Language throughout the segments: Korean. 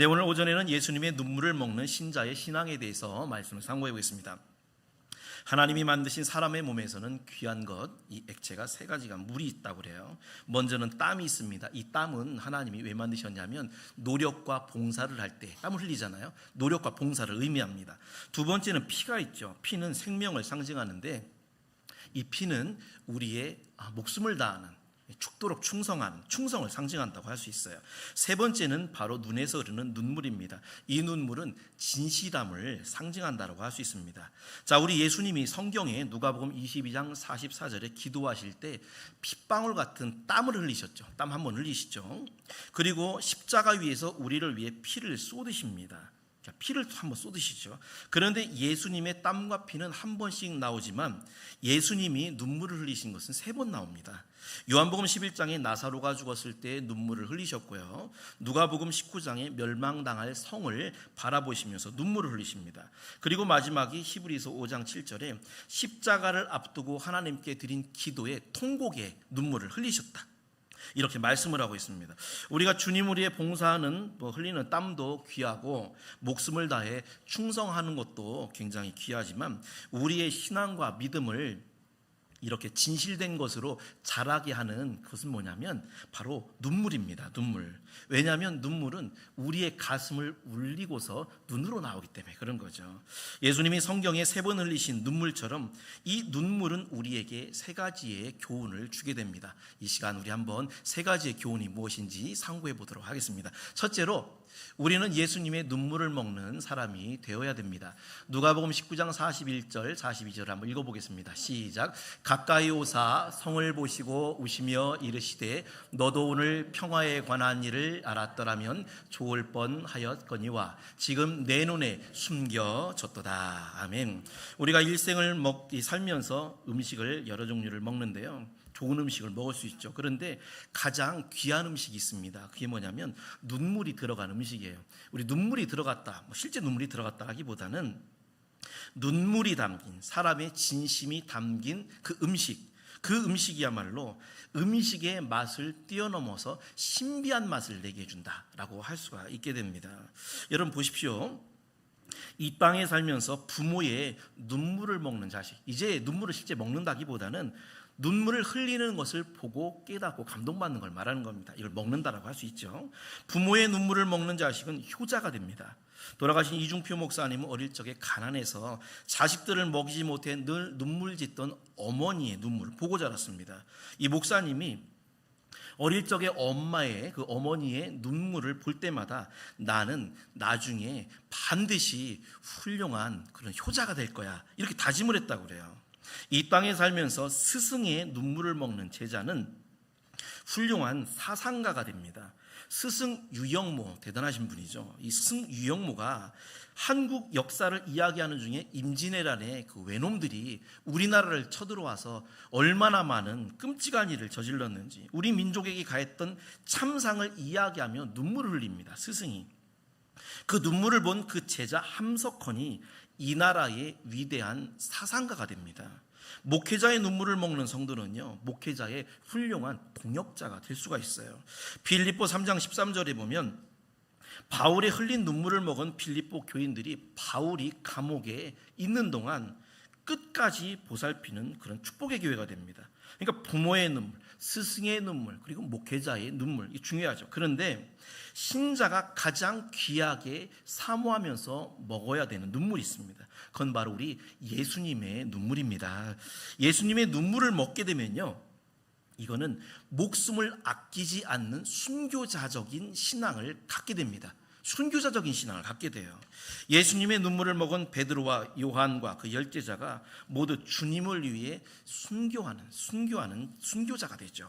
네, 오늘 오전에는 예수님의 눈물을 먹는 신자의 신앙에 대해서 말씀을 상고해 보겠습니다. 하나님이 만드신 사람의 몸에서는 귀한 것, 이 액체가 세 가지가 물이 있다고 그래요. 먼저는 땀이 있습니다. 이 땀은 하나님이 왜 만드셨냐면 노력과 봉사를 할 때 땀을 흘리잖아요. 노력과 봉사를 의미합니다. 두 번째는 피가 있죠. 피는 생명을 상징하는데 이 피는 우리의 목숨을 다하는 죽도록 충성하는 충성을 상징한다고 할 수 있어요. 세 번째는 바로 눈에서 흐르는 눈물입니다. 이 눈물은 진실함을 상징한다고 할 수 있습니다. 자, 우리 예수님이 성경에 누가복음 22장 44절에 기도하실 때 핏방울 같은 땀을 흘리셨죠. 땀 한번 흘리시죠. 그리고 십자가 위에서 우리를 위해 피를 쏟으십니다. 피를 한번 쏟으시죠. 그런데 예수님의 땀과 피는 한 번씩 나오지만 예수님이 눈물을 흘리신 것은 세 번 나옵니다. 요한복음 11장에 나사로가 죽었을 때 눈물을 흘리셨고요. 누가복음 19장에 멸망당할 성을 바라보시면서 눈물을 흘리십니다. 그리고 마지막이 히브리서 5장 7절에 십자가를 앞두고 하나님께 드린 기도의 통곡에 눈물을 흘리셨다. 이렇게 말씀을 하고 있습니다. 우리가 주님을 위해 봉사하는 흘리는 땀도 귀하고 목숨을 다해 충성하는 것도 굉장히 귀하지만 우리의 신앙과 믿음을 이렇게 진실된 것으로 자라게 하는 것은 뭐냐면 바로 눈물입니다. 눈물. 왜냐하면 눈물은 우리의 가슴을 울리고서 눈으로 나오기 때문에 그런 거죠. 예수님이 성경에 세 번 흘리신 눈물처럼 이 눈물은 우리에게 세 가지의 교훈을 주게 됩니다. 이 시간 우리 한번 세 가지의 교훈이 무엇인지 상고해 보도록 하겠습니다. 첫째로 우리는 예수님의 눈물을 먹는 사람이 되어야 됩니다. 누가복음 19장 41절 42절 한번 읽어보겠습니다. 시작. 가까이 오사 성을 보시고 우시며 이르시되 너도 오늘 평화에 관한 일을 알았더라면 좋을 뻔하였거니와 지금 내 눈에 숨겨졌도다. 아멘. 우리가 일생을 살면서 음식을 여러 종류를 먹는데요, 좋은 음식을 먹을 수 있죠. 그런데 가장 귀한 음식이 있습니다. 그게 뭐냐면 눈물이 들어간 음식이에요. 우리 눈물이 들어갔다, 실제 눈물이 들어갔다 하기보다는 눈물이 담긴, 사람의 진심이 담긴 그 음식이야말로 음식의 맛을 뛰어넘어서 신비한 맛을 내게 해준다라고 할 수가 있게 됩니다. 여러분 보십시오. 이 땅에 살면서 부모의 눈물을 먹는 자식, 이제 눈물을 실제 먹는다기보다는 눈물을 흘리는 것을 보고 깨닫고 감동받는 걸 말하는 겁니다. 이걸 먹는다라고 할 수 있죠. 부모의 눈물을 먹는 자식은 효자가 됩니다. 돌아가신 이중표 목사님은 어릴 적에 가난해서 자식들을 먹이지 못해 늘 눈물 짓던 어머니의 눈물을 보고 자랐습니다. 이 목사님이 어릴 적에 엄마의 그 어머니의 눈물을 볼 때마다 나는 나중에 반드시 훌륭한 그런 효자가 될 거야, 이렇게 다짐을 했다고 그래요. 이 땅에 살면서 스승의 눈물을 먹는 제자는 훌륭한 사상가가 됩니다. 스승 유영모, 대단하신 분이죠. 이 스승 유영모가 한국 역사를 이야기하는 중에 임진왜란의 그 외놈들이 우리나라를 쳐들어와서 얼마나 많은 끔찍한 일을 저질렀는지, 우리 민족에게 가했던 참상을 이야기하며 눈물을 흘립니다. 스승이. 그 눈물을 본 그 제자 함석헌이 이 나라의 위대한 사상가가 됩니다. 목회자의 눈물을 먹는 성도는요, 목회자의 훌륭한 동역자가 될 수가 있어요. 빌립보 3장 13절에 보면 바울의 흘린 눈물을 먹은 빌립보 교인들이 바울이 감옥에 있는 동안 끝까지 보살피는 그런 축복의 교회가 됩니다. 그러니까 부모의 눈물, 스승의 눈물, 그리고 목회자의 눈물, 이 중요하죠. 그런데 신자가 가장 귀하게 사모하면서 먹어야 되는 눈물이 있습니다. 그건 바로 우리 예수님의 눈물입니다. 예수님의 눈물을 먹게 되면요, 이거는 목숨을 아끼지 않는 순교자적인 신앙을 갖게 됩니다. 순교자적인 신앙을 갖게 돼요. 예수님의 눈물을 먹은 베드로와 요한과 그 10제자가 모두 주님을 위해 순교하는 순교자가 되죠.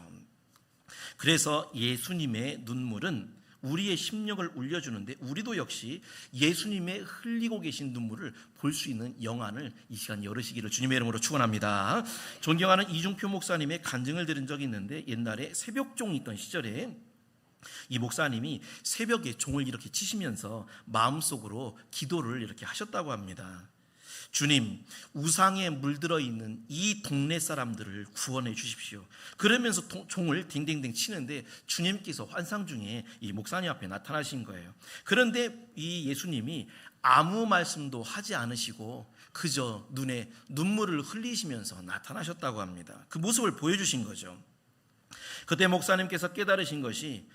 그래서 예수님의 눈물은 우리의 심령을 울려주는데 우리도 역시 예수님의 흘리고 계신 눈물을 볼 수 있는 영안을 이 시간 열으시기를 주님의 이름으로 축원합니다. 존경하는 이중표 목사님의 간증을 들은 적이 있는데, 옛날에 새벽종이 있던 시절에 이 목사님이 새벽에 종을 이렇게 치시면서 마음속으로 기도를 이렇게 하셨다고 합니다. 주님, 우상에 물들어 있는 이 동네 사람들을 구원해 주십시오. 그러면서 종을 딩딩딩 치는데 주님께서 환상 중에 이 목사님 앞에 나타나신 거예요. 그런데 이 예수님이 아무 말씀도 하지 않으시고 그저 눈에 눈물을 흘리시면서 나타나셨다고 합니다. 그 모습을 보여주신 거죠. 그때 목사님께서 깨달으신 것이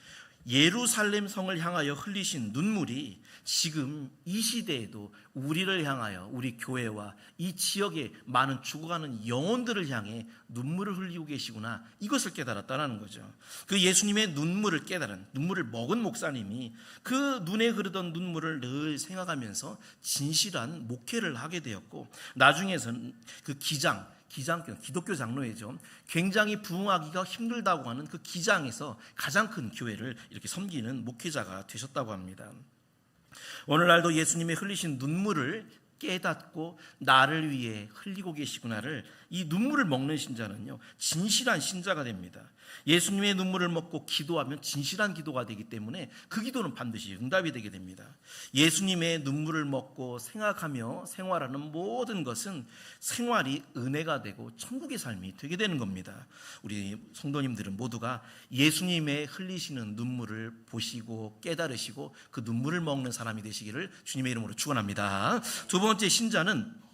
예루살렘 성을 향하여 흘리신 눈물이 지금 이 시대에도 우리를 향하여, 우리 교회와 이 지역에 많은 죽어가는 영혼들을 향해 눈물을 흘리고 계시구나, 이것을 깨달았다는 거죠. 그 예수님의 눈물을 깨달은, 눈물을 먹은 목사님이 그 눈에 흐르던 눈물을 늘 생각하면서 진실한 목회를 하게 되었고, 나중에는 그 기독교 장로회죠. 굉장히 부흥하기가 힘들다고 하는 그 기장에서 가장 큰 교회를 이렇게 섬기는 목회자가 되셨다고 합니다. 오늘날도 예수님의 흘리신 눈물을 깨닫고 나를 위해 흘리고 계시구나를, 이 눈물을 먹는 신자는요, 진실한 신자가 됩니다. 예수님의 눈물을 먹고 기도하면 진실한 기도가 되기 때문에 그 기도는 반드시 응답이 되게 됩니다. 예수님의 눈물을 먹고 생각하며 생활하는 모든 것은 생활이 은혜가 되고 천국의 삶이 되게 되는 겁니다. 우리 성도님들은 모두가 예수님의 흘리시는 눈물을 보시고 깨달으시고 그 눈물을 먹는 사람이 되시기를 주님의 이름으로 축원합니다. 두 번째 신자는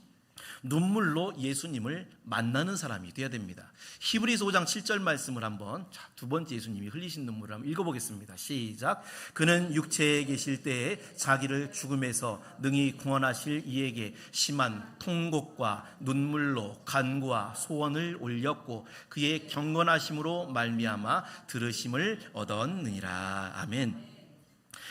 눈물로 예수님을 만나는 사람이 되어야 됩니다. 히브리서 5장 7절 말씀을 한번, 두 번째 예수님이 흘리신 눈물을 한번 읽어보겠습니다. 시작. 그는 육체에 계실 때에 자기를 죽음에서 능히 구원하실 이에게 심한 통곡과 눈물로 간구와 소원을 올렸고 그의 경건하심으로 말미암아 들으심을 얻었느니라. 아멘.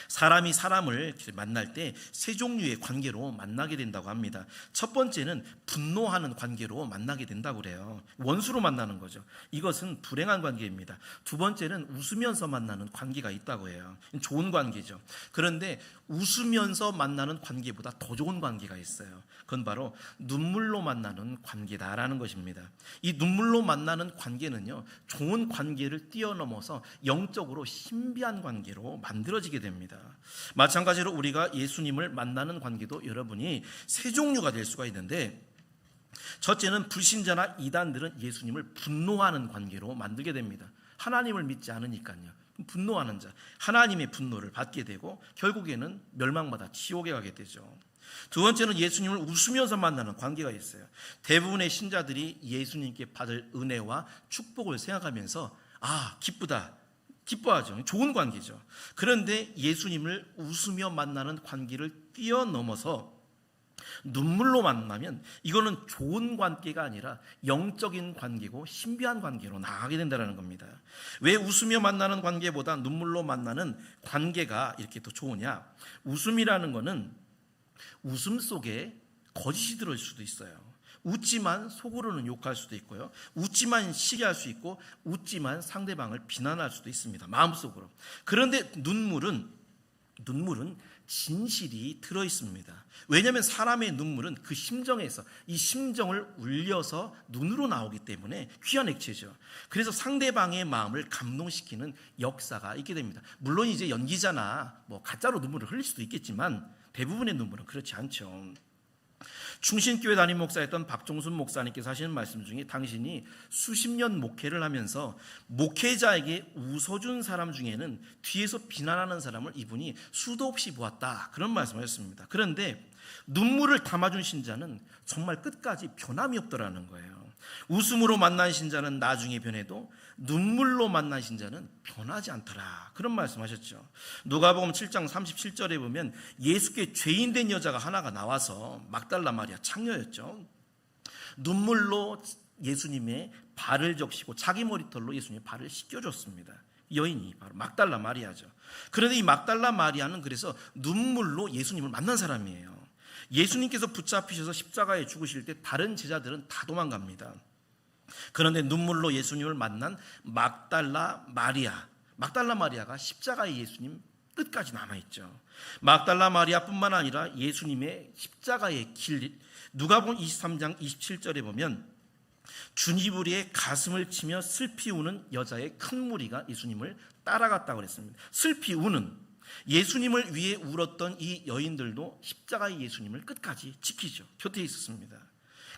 사람이 사람을 만날 때 세 종류의 관계로 만나게 된다고 합니다. 첫 번째는 분노하는 관계로 만나게 된다고 그래요. 원수로 만나는 거죠. 이것은 불행한 관계입니다. 두 번째는 웃으면서 만나는 관계가 있다고 해요. 좋은 관계죠. 그런데 웃으면서 만나는 관계보다 더 좋은 관계가 있어요. 그건 바로 눈물로 만나는 관계다라는 것입니다. 이 눈물로 만나는 관계는요, 좋은 관계를 뛰어넘어서 영적으로 신비한 관계로 만들어지게 됩니다. 마찬가지로 우리가 예수님을 만나는 관계도 여러분이 세 종류가 될 수가 있는데, 첫째는 불신자나 이단들은 예수님을 분노하는 관계로 만들게 됩니다. 하나님을 믿지 않으니까요. 분노하는 자, 하나님의 분노를 받게 되고 결국에는 멸망받아 지옥에 가게 되죠. 두 번째는 예수님을 웃으면서 만나는 관계가 있어요. 대부분의 신자들이 예수님께 받을 은혜와 축복을 생각하면서 기쁘다, 기뻐하죠. 좋은 관계죠. 그런데 예수님을 웃으며 만나는 관계를 뛰어넘어서 눈물로 만나면 이거는 좋은 관계가 아니라 영적인 관계고 신비한 관계로 나아가게 된다는 겁니다. 왜 웃으며 만나는 관계보다 눈물로 만나는 관계가 이렇게 더 좋으냐? 웃음이라는 거는 웃음 속에 거짓이 들어올 수도 있어요. 웃지만 속으로는 욕할 수도 있고요. 웃지만 시기할 수 있고, 웃지만 상대방을 비난할 수도 있습니다. 마음속으로. 그런데 눈물은 진실이 들어있습니다. 왜냐하면 사람의 눈물은 그 심정에서, 이 심정을 울려서 눈으로 나오기 때문에 귀한 액체죠. 그래서 상대방의 마음을 감동시키는 역사가 있게 됩니다. 물론 이제 연기자나 가짜로 눈물을 흘릴 수도 있겠지만 대부분의 눈물은 그렇지 않죠. 충신교회 담임 목사였던 박종순 목사님께서 하시는 말씀 중에, 당신이 수십 년 목회를 하면서 목회자에게 웃어준 사람 중에는 뒤에서 비난하는 사람을 이분이 수도 없이 보았다, 그런 말씀하셨습니다. 그런데 눈물을 담아준 신자는 정말 끝까지 변함이 없더라는 거예요. 웃음으로 만난 신자는 나중에 변해도 눈물로 만난 신자는 변하지 않더라, 그런 말씀하셨죠. 누가복음 7장 37절에 보면 예수께 죄인된 여자가 하나가 나와서, 막달라 마리아, 창녀였죠. 눈물로 예수님의 발을 적시고 자기 머리털로 예수님의 발을 씻겨줬습니다. 여인이 바로 막달라 마리아죠. 그런데 이 막달라 마리아는 그래서 눈물로 예수님을 만난 사람이에요. 예수님께서 붙잡히셔서 십자가에 죽으실 때 다른 제자들은 다 도망갑니다. 그런데 눈물로 예수님을 만난 막달라 마리아가 십자가에 예수님 끝까지 남아있죠. 막달라 마리아뿐만 아니라 예수님의 십자가의 길, 누가복음 23장 27절에 보면 주니부리의 가슴을 치며 슬피 우는 여자의 큰 무리가 예수님을 따라갔다고 그랬습니다. 슬피 우는, 예수님을 위해 울었던 이 여인들도 십자가의 예수님을 끝까지 지키죠. 곁에 있었습니다.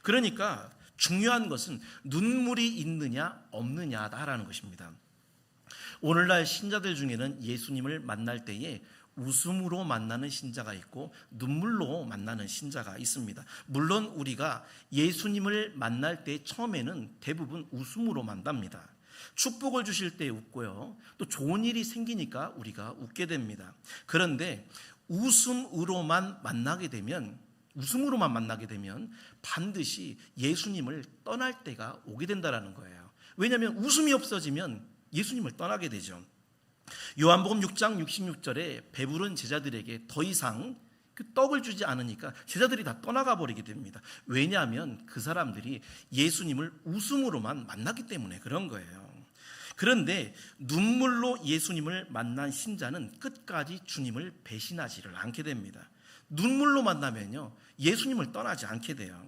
그러니까 중요한 것은 눈물이 있느냐 없느냐다라는 것입니다. 오늘날 신자들 중에는 예수님을 만날 때에 웃음으로 만나는 신자가 있고 눈물로 만나는 신자가 있습니다. 물론 우리가 예수님을 만날 때 처음에는 대부분 웃음으로 만납니다. 축복을 주실 때 웃고요. 또 좋은 일이 생기니까 우리가 웃게 됩니다. 그런데 웃음으로만 만나게 되면 반드시 예수님을 떠날 때가 오게 된다는 거예요. 왜냐하면 웃음이 없어지면 예수님을 떠나게 되죠. 요한복음 6장 66절에 배부른 제자들에게 더 이상 그 떡을 주지 않으니까 제자들이 다 떠나가 버리게 됩니다. 왜냐하면 그 사람들이 예수님을 웃음으로만 만났기 때문에 그런 거예요. 그런데 눈물로 예수님을 만난 신자는 끝까지 주님을 배신하지를 않게 됩니다. 눈물로 만나면요, 예수님을 떠나지 않게 돼요.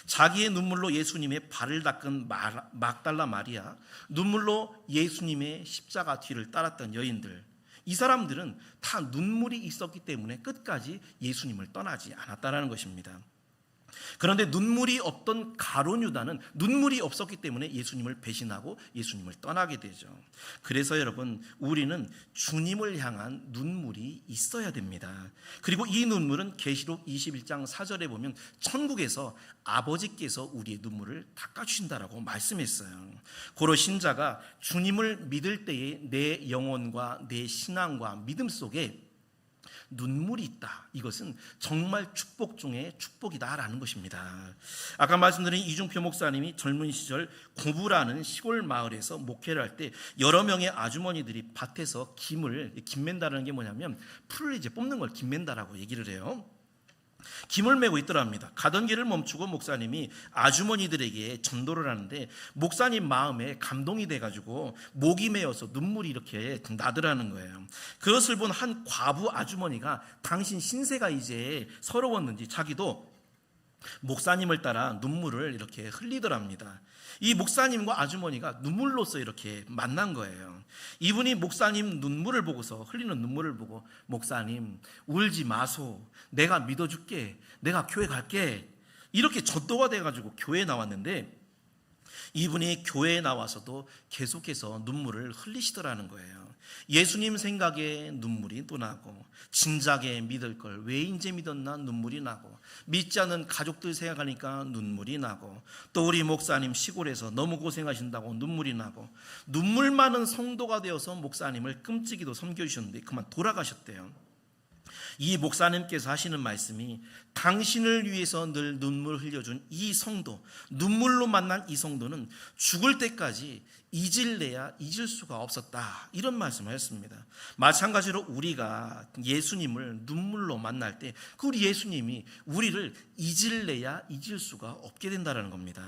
자기의 눈물로 예수님의 발을 닦은 막달라 마리아, 눈물로 예수님의 십자가 뒤를 따랐던 여인들, 이 사람들은 다 눈물이 있었기 때문에 끝까지 예수님을 떠나지 않았다는 것입니다. 그런데 눈물이 없던 가룟 유다는 눈물이 없었기 때문에 예수님을 배신하고 예수님을 떠나게 되죠. 그래서 여러분, 우리는 주님을 향한 눈물이 있어야 됩니다. 그리고 이 눈물은 계시록 21장 4절에 보면 천국에서 아버지께서 우리의 눈물을 닦아주신다라고 말씀했어요. 고로 신자가 주님을 믿을 때에 내 영혼과 내 신앙과 믿음 속에 눈물이 있다. 이것은 정말 축복 중에 축복이다라는 것입니다. 아까 말씀드린 이중표 목사님이 젊은 시절 고부라는 시골 마을에서 목회를 할 때 여러 명의 아주머니들이 밭에서 김맨다라는 게 뭐냐면 풀을 이제 뽑는 걸 김맨다라고 얘기를 해요. 김을 메고 있더랍니다. 가던 길을 멈추고 목사님이 아주머니들에게 전도를 하는데 목사님 마음에 감동이 돼가지고 목이 메어서 눈물이 이렇게 나더라는 거예요. 그것을 본 한 과부 아주머니가 당신 신세가 이제 서러웠는지 자기도 목사님을 따라 눈물을 이렇게 흘리더랍니다. 이 목사님과 아주머니가 눈물로서 이렇게 만난 거예요. 이분이 목사님 눈물을 보고서 흘리는 눈물을 보고 목사님 울지 마소. 내가 믿어줄게. 내가 교회 갈게. 이렇게 전도가 돼가지고 교회에 나왔는데 이분이 교회에 나와서도 계속해서 눈물을 흘리시더라는 거예요. 예수님 생각에 눈물이 또 나고 진작에 믿을 걸 왜 이제 믿었나 눈물이 나고 믿지 않는 가족들 생각하니까 눈물이 나고 또 우리 목사님 시골에서 너무 고생하신다고 눈물이 나고 눈물 많은 성도가 되어서 목사님을 끔찍이도 섬겨주셨는데 그만 돌아가셨대요. 이 목사님께서 하시는 말씀이 당신을 위해서 늘 눈물 흘려준 이 성도, 눈물로 만난 이 성도는 죽을 때까지 잊을래야 잊을 수가 없었다. 이런 말씀을 했습니다. 마찬가지로 우리가 예수님을 눈물로 만날 때 그 우리 예수님이 우리를 잊을래야 잊을 수가 없게 된다는 겁니다.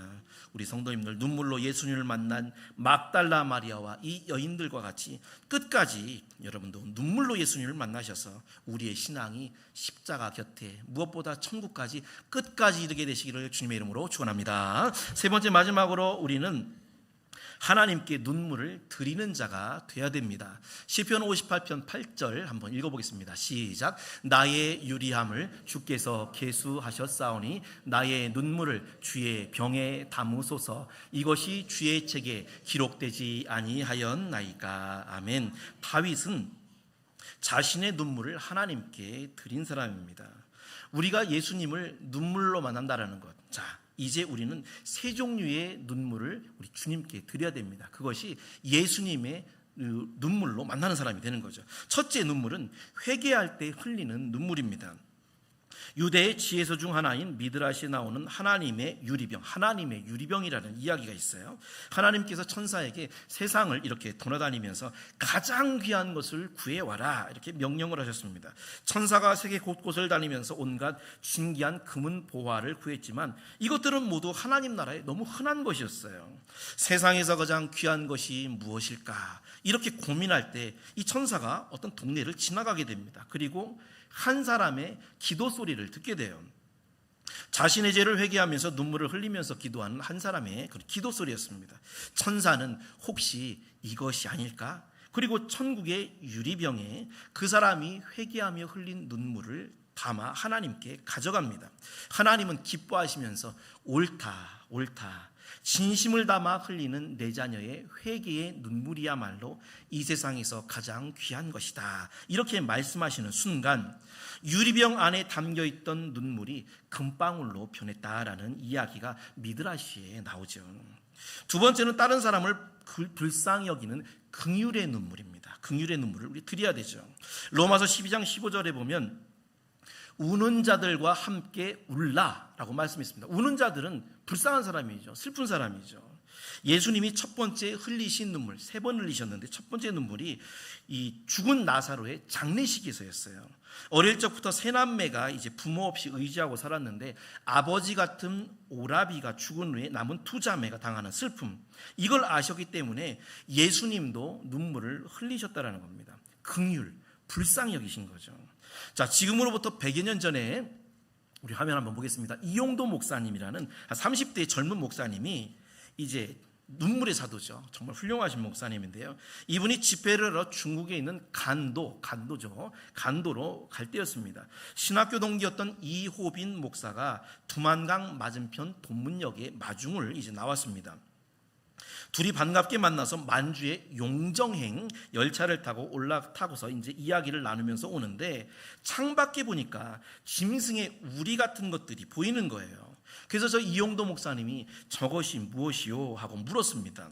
우리 성도님들 눈물로 예수님을 만난 막달라 마리아와 이 여인들과 같이 끝까지 여러분도 눈물로 예수님을 만나셔서 우리의 신앙이 십자가 곁에 무엇보다 천국까지 끝까지 이르게 되시기를 주님의 이름으로 축원합니다. 세 번째 마지막으로 우리는 하나님께 눈물을 드리는 자가 되어야 됩니다. 시편 58편 8절 한번 읽어보겠습니다. 시작. 나의 유리함을 주께서 계수하셨사오니 나의 눈물을 주의 병에 담으소서. 이것이 주의 책에 기록되지 아니하였나이까. 아멘. 다윗은 자신의 눈물을 하나님께 드린 사람입니다. 우리가 예수님을 눈물로 만난다라는 것. 자, 이제 우리는 세 종류의 눈물을 우리 주님께 드려야 됩니다. 그것이 예수님의 눈물로 만나는 사람이 되는 거죠. 첫째 눈물은 회개할 때 흘리는 눈물입니다. 유대의 지혜서 중 하나인 미드라시에 나오는 하나님의 유리병이라는 이야기가 있어요. 하나님께서 천사에게 세상을 이렇게 돌아다니면서 가장 귀한 것을 구해와라 이렇게 명령을 하셨습니다. 천사가 세계 곳곳을 다니면서 온갖 신기한 금은 보화를 구했지만 이것들은 모두 하나님 나라에 너무 흔한 것이었어요. 세상에서 가장 귀한 것이 무엇일까 이렇게 고민할 때 이 천사가 어떤 동네를 지나가게 됩니다. 그리고 한 사람의 기도 소리를 듣게 돼요. 자신의 죄를 회개하면서 눈물을 흘리면서 기도하는 한 사람의 기도 소리였습니다. 천사는 혹시 이것이 아닐까? 그리고 천국의 유리병에 그 사람이 회개하며 흘린 눈물을 담아 하나님께 가져갑니다. 하나님은 기뻐하시면서 옳다 옳다, 진심을 담아 흘리는 내 자녀의 회개의 눈물이야말로 이 세상에서 가장 귀한 것이다, 이렇게 말씀하시는 순간 유리병 안에 담겨있던 눈물이 금방울로 변했다라는 이야기가 미드라시에 나오죠. 두 번째는 다른 사람을 불쌍히 여기는 긍휼의 눈물입니다. 긍휼의 눈물을 우리 드려야 되죠. 로마서 12장 15절에 보면 우는 자들과 함께 울라라고 말씀했습니다. 우는 자들은 불쌍한 사람이죠. 슬픈 사람이죠. 예수님이 첫 번째 흘리신 눈물, 3번 흘리셨는데 첫 번째 눈물이 이 죽은 나사로의 장례식에서였어요. 어릴 적부터 세 남매가 이제 부모 없이 의지하고 살았는데 아버지 같은 오라비가 죽은 후에 남은 두 자매가 당하는 슬픔, 이걸 아셨기 때문에 예수님도 눈물을 흘리셨다라는 겁니다. 긍휼, 불쌍히 여기신 거죠. 자, 지금으로부터 100여 년 전에 우리 화면 한번 보겠습니다. 이용도 목사님이라는 30대 젊은 목사님이 이제 눈물의 사도죠. 정말 훌륭하신 목사님인데요. 이분이 집회를 하러 중국에 있는 간도로 갈 때였습니다. 신학교 동기였던 이호빈 목사가 두만강 맞은편 돈문역에 마중을 이제 나왔습니다. 둘이 반갑게 만나서 만주의 용정행 열차를 타고 올라타고서 이제 이야기를 나누면서 오는데 창밖에 보니까 짐승의 우리 같은 것들이 보이는 거예요. 그래서 저 이용도 목사님이 저것이 무엇이요? 하고 물었습니다.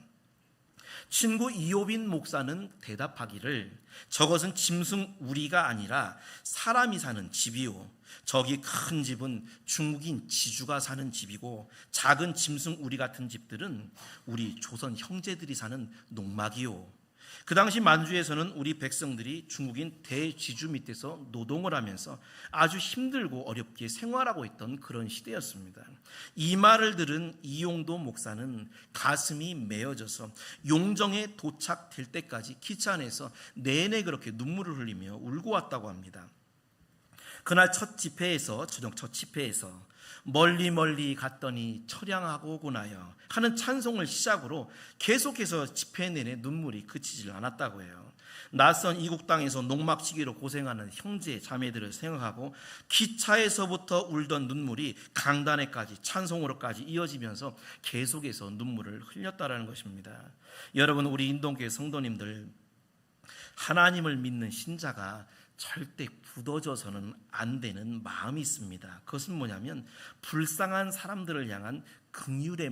친구 이호빈 목사는 대답하기를 저것은 짐승 우리가 아니라 사람이 사는 집이요, 저기 큰 집은 중국인 지주가 사는 집이고 작은 짐승 우리 같은 집들은 우리 조선 형제들이 사는 농막이요. 그 당시 만주에서는 우리 백성들이 중국인 대지주 밑에서 노동을 하면서 아주 힘들고 어렵게 생활하고 있던 그런 시대였습니다. 이 말을 들은 이용도 목사는 가슴이 메어져서 용정에 도착될 때까지 기차 안에서 내내 그렇게 눈물을 흘리며 울고 왔다고 합니다. 그날 저녁 첫 집회에서 멀리 갔더니 처량하고 오고나요 하는 찬송을 시작으로 계속해서 집회 내내 눈물이 그치질 않았다고 해요. 낯선 이국 땅에서 농막지기로 고생하는 형제 자매들을 생각하고 기차에서부터 울던 눈물이 강단에까지 찬송으로까지 이어지면서 계속해서 눈물을 흘렸다라는 것입니다. 여러분, 우리 인동교회 성도님들, 하나님을 믿는 신자가 절대 굳어져서는 안 되는 마음이 있습니다. 그것은 뭐냐면 불쌍한 사람들을 향한 긍휼의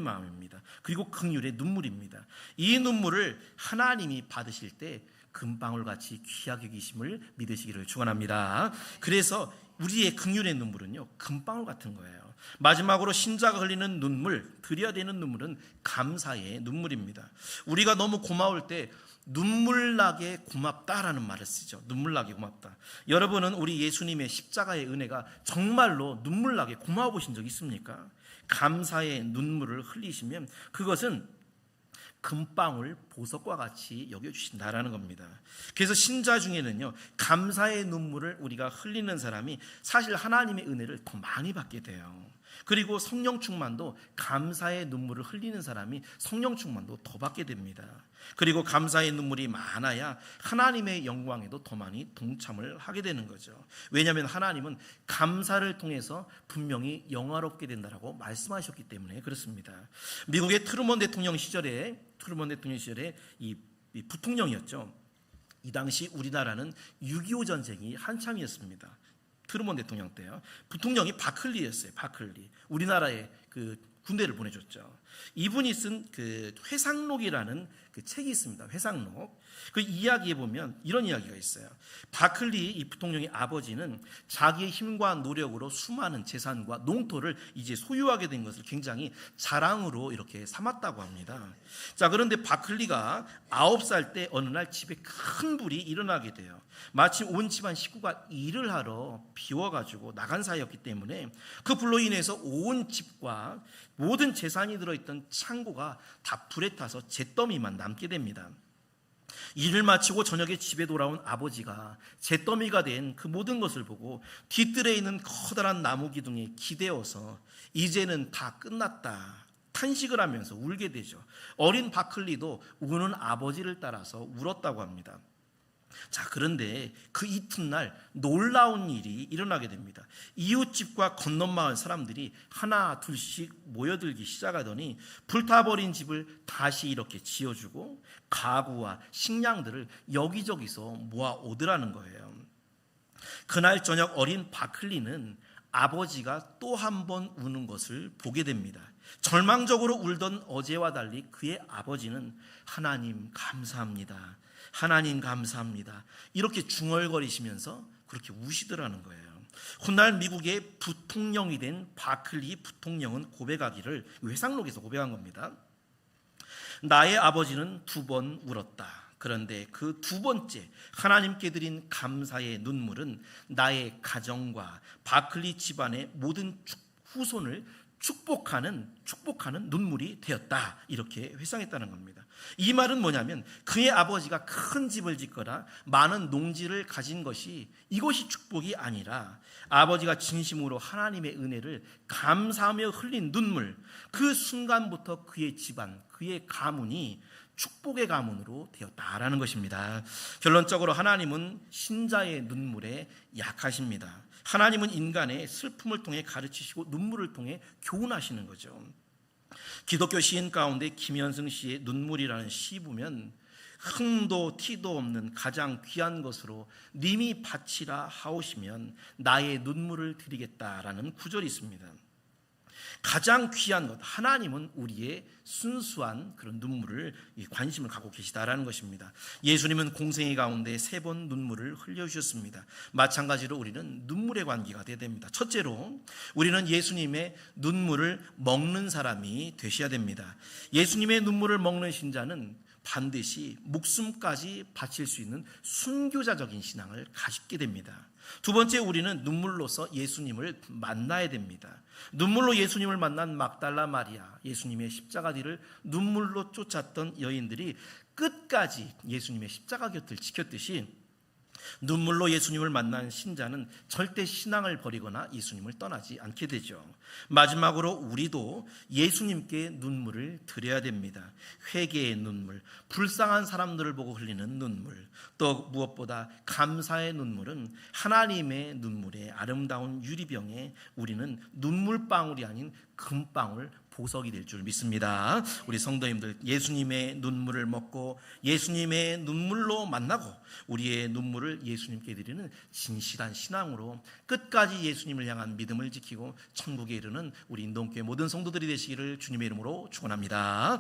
마음입니다. 그리고 긍휼의 눈물입니다. 이 눈물을 하나님이 받으실 때 금방울같이 귀하게 여기심을 믿으시기를 축원합니다. 그래서 우리의 긍휼의 눈물은요, 금방울 같은 거예요. 마지막으로 신자가 흘리는 눈물, 드려야 되는 눈물은 감사의 눈물입니다. 우리가 너무 고마울 때 눈물나게 고맙다라는 말을 쓰죠. 눈물나게 고맙다. 여러분은 우리 예수님의 십자가의 은혜가 정말로 눈물나게 고마워 보신 적 있습니까? 감사의 눈물을 흘리시면 그것은 금방울 보석과 같이 여겨주신다라는 겁니다. 그래서 신자 중에는요, 감사의 눈물을 우리가 흘리는 사람이 사실 하나님의 은혜를 더 많이 받게 돼요. 그리고 성령 충만도 감사의 눈물을 흘리는 사람이 성령 충만도 더 받게 됩니다. 그리고 감사의 눈물이 많아야 하나님의 영광에도 더 많이 동참을 하게 되는 거죠. 왜냐하면 하나님은 감사를 통해서 분명히 영화롭게 된다라고 말씀하셨기 때문에 그렇습니다. 미국의 트루먼 대통령 시절에 이 부통령이었죠. 이 당시 우리나라는 6.25 전쟁이 한참이었습니다. 트루먼 대통령 때요. 부통령이 바클리였어요. 바클리. 우리나라에 그 군대를 보내줬죠. 이분이 쓴 그 회상록이라는 그 책이 있습니다. 회상록. 그 이야기에 보면 이런 이야기가 있어요. 바클리 이 부통령의 아버지는 자기의 힘과 노력으로 수많은 재산과 농토를 이제 소유하게 된 것을 굉장히 자랑으로 이렇게 삼았다고 합니다. 자, 그런데 바클리가 9살 때 어느 날 집에 큰 불이 일어나게 돼요. 마침 온 집안 식구가 일을 하러 비워가지고 나간 사이였기 때문에 그 불로 인해서 온 집과 모든 재산이 들어있던 창고가 다 불에 타서 잿더미만 남게 됩니다. 일을 마치고 저녁에 집에 돌아온 아버지가 잿더미가 된 그 모든 것을 보고 뒤뜰에 있는 커다란 나무 기둥에 기대어서 이제는 다 끝났다, 탄식을 하면서 울게 되죠. 어린 바클리도 우는 아버지를 따라서 울었다고 합니다. 자, 그런데 그 이튿날 놀라운 일이 일어나게 됩니다. 이웃집과 건넌마을 사람들이 하나 둘씩 모여들기 시작하더니 불타버린 집을 다시 이렇게 지어주고 가구와 식량들을 여기저기서 모아오더라는 거예요. 그날 저녁 어린 바클리는 아버지가 또 한 번 우는 것을 보게 됩니다. 절망적으로 울던 어제와 달리 그의 아버지는 하나님 감사합니다. 하나님 감사합니다. 이렇게 중얼거리시면서 그렇게 우시더라는 거예요. 훗날 미국의 부통령이 된 바클리 부통령은 고백하기를, 회상록에서 고백한 겁니다. 나의 아버지는 2번 울었다. 그런데 그 2번째 하나님께 드린 감사의 눈물은 나의 가정과 바클리 집안의 모든 후손을 축복하는 눈물이 되었다. 이렇게 회상했다는 겁니다. 이 말은 뭐냐면 그의 아버지가 큰 집을 짓거나 많은 농지를 가진 것이 이것이 축복이 아니라 아버지가 진심으로 하나님의 은혜를 감사하며 흘린 눈물, 그 순간부터 그의 집안, 그의 가문이 축복의 가문으로 되었다라는 것입니다. 결론적으로 하나님은 신자의 눈물에 약하십니다. 하나님은 인간의 슬픔을 통해 가르치시고 눈물을 통해 교훈하시는 거죠. 기독교 시인 가운데 김현승 씨의 눈물이라는 시 보면 흥도 티도 없는 가장 귀한 것으로 님이 바치라 하오시면 나의 눈물을 드리겠다라는 구절이 있습니다. 가장 귀한 것, 하나님은 우리의 순수한 그런 눈물을, 관심을 갖고 계시다라는 것입니다. 예수님은 공생애 가운데 3번 눈물을 흘려주셨습니다. 마찬가지로 우리는 눈물의 관계가 되어야 됩니다. 첫째로 우리는 예수님의 눈물을 먹는 사람이 되셔야 됩니다. 예수님의 눈물을 먹는 신자는 반드시 목숨까지 바칠 수 있는 순교자적인 신앙을 가지게 됩니다. 2번째, 우리는 눈물로서 예수님을 만나야 됩니다. 눈물로 예수님을 만난 막달라 마리아, 예수님의 십자가 뒤를 눈물로 쫓았던 여인들이 끝까지 예수님의 십자가 곁을 지켰듯이 눈물로 예수님을 만난 신자는 절대 신앙을 버리거나 예수님을 떠나지 않게 되죠. 마지막으로 우리도 예수님께 눈물을 드려야 됩니다. 회개의 눈물, 불쌍한 사람들을 보고 흘리는 눈물, 또 무엇보다 감사의 눈물은 하나님의 눈물의 아름다운 유리병에 우리는 눈물방울이 아닌 금방울 보석이 될 줄 믿습니다. 우리 성도님들, 예수님의 눈물을 먹고 예수님의 눈물로 만나고 우리의 눈물을 예수님께 드리는 진실한 신앙으로 끝까지 예수님을 향한 믿음을 지키고 천국에 이르는 우리 인동교회 모든 성도들이 되시기를 주님의 이름으로 축원합니다.